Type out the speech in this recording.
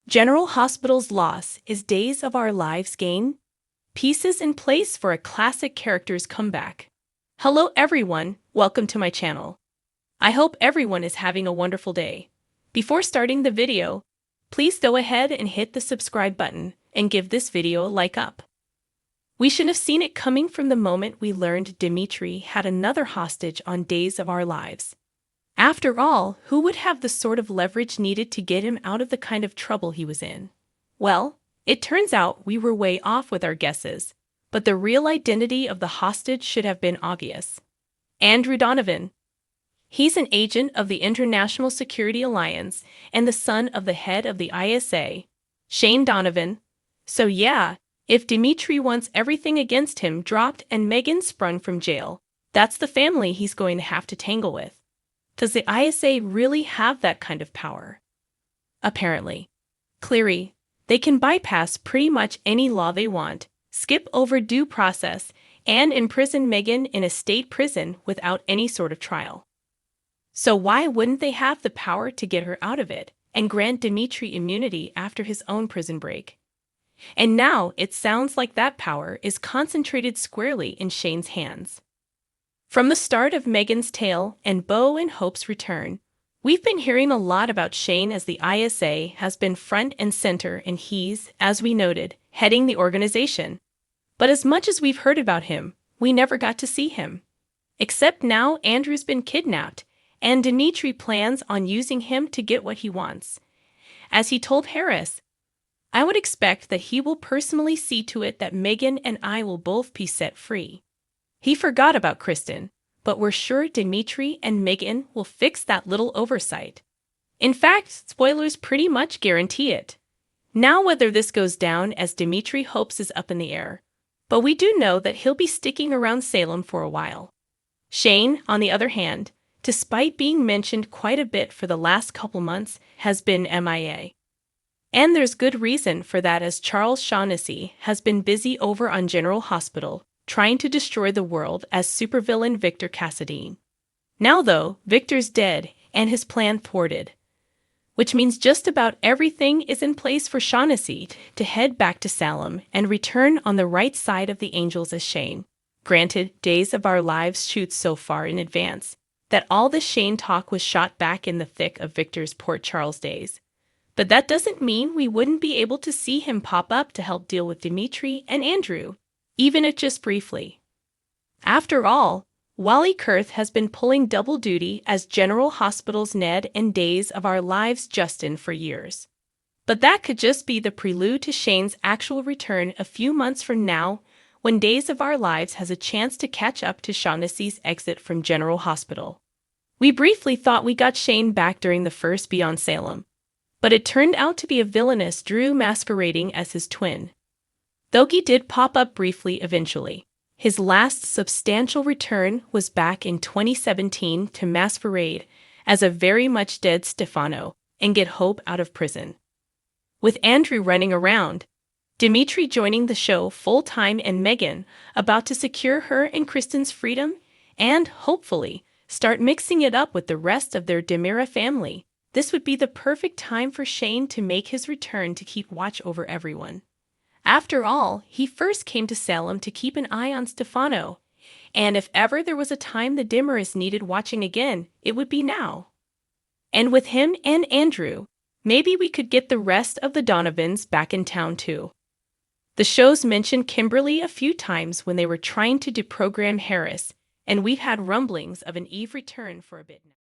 General Hospital's loss is Days of Our Lives' gain? Pieces in place for a classic character's comeback. Hello everyone, welcome to my channel. I hope everyone is having a wonderful day. Before starting the video, please go ahead and hit the subscribe button and give this video a like up. We should have seen it coming from the moment we learned Dimitri had another hostage on Days of Our Lives. After all, who would have the sort of leverage needed to get him out of the kind of trouble he was in? Well, it turns out we were way off with our guesses, but the real identity of the hostage should have been obvious. Andrew Donovan. He's an agent of the International Security Alliance and the son of the head of the ISA, Shane Donovan. So yeah, if Dimitri wants everything against him dropped and Megan sprung from jail, that's the family he's going to have to tangle with. Does the ISA really have that kind of power? Apparently. Clearly, they can bypass pretty much any law they want, skip over due process, and imprison Megan in a state prison without any sort of trial. So why wouldn't they have the power to get her out of it and grant Dimitri immunity after his own prison break? And now it sounds like that power is concentrated squarely in Shane's hands. From the start of Megan's tale and Bo and Hope's return, we've been hearing a lot about Shane as the ISA has been front and center and he's, as we noted, heading the organization. But as much as we've heard about him, we never got to see him. Except now Andrew's been kidnapped, and Dimitri plans on using him to get what he wants. As he told Harris, I would expect that he will personally see to it that Megan and I will both be set free. He forgot about Kristen, but we're sure Dimitri and Megan will fix that little oversight. In fact, spoilers pretty much guarantee it. Now whether this goes down as Dimitri hopes is up in the air, but we do know that he'll be sticking around Salem for a while. Shane, on the other hand, despite being mentioned quite a bit for the last couple months, has been MIA. And there's good reason for that as Charles Shaughnessy has been busy over on General Hospital, trying to destroy the world as supervillain Victor Cassadine. Now though, Victor's dead and his plan thwarted, which means just about everything is in place for Shaughnessy to head back to Salem and return on the right side of the angels as Shane. Granted, Days of Our Lives shoots so far in advance that all the Shane talk was shot back in the thick of Victor's Port Charles days. But that doesn't mean we wouldn't be able to see him pop up to help deal with Dimitri and Andrew, even if just briefly. After all, Wally Kurth has been pulling double duty as General Hospital's Ned and Days of Our Lives Justin for years. But that could just be the prelude to Shane's actual return a few months from now, when Days of Our Lives has a chance to catch up to Shaughnessy's exit from General Hospital. We briefly thought we got Shane back during the first Beyond Salem, but it turned out to be a villainous Drew masquerading as his twin. Though he did pop up briefly eventually, his last substantial return was back in 2017 to masquerade as a very much dead Stefano and get Hope out of prison. With Andrew running around, Dimitri joining the show full-time and Megan about to secure her and Kristen's freedom and, hopefully, start mixing it up with the rest of their Demira family, this would be the perfect time for Shane to make his return to keep watch over everyone. After all, he first came to Salem to keep an eye on Stefano, and if ever there was a time the Demiras needed watching again, it would be now. And with him and Andrew, maybe we could get the rest of the Donovans back in town too. The show's mentioned Kimberly a few times when they were trying to deprogram Harris, and we've had rumblings of an Eve return for a bit now.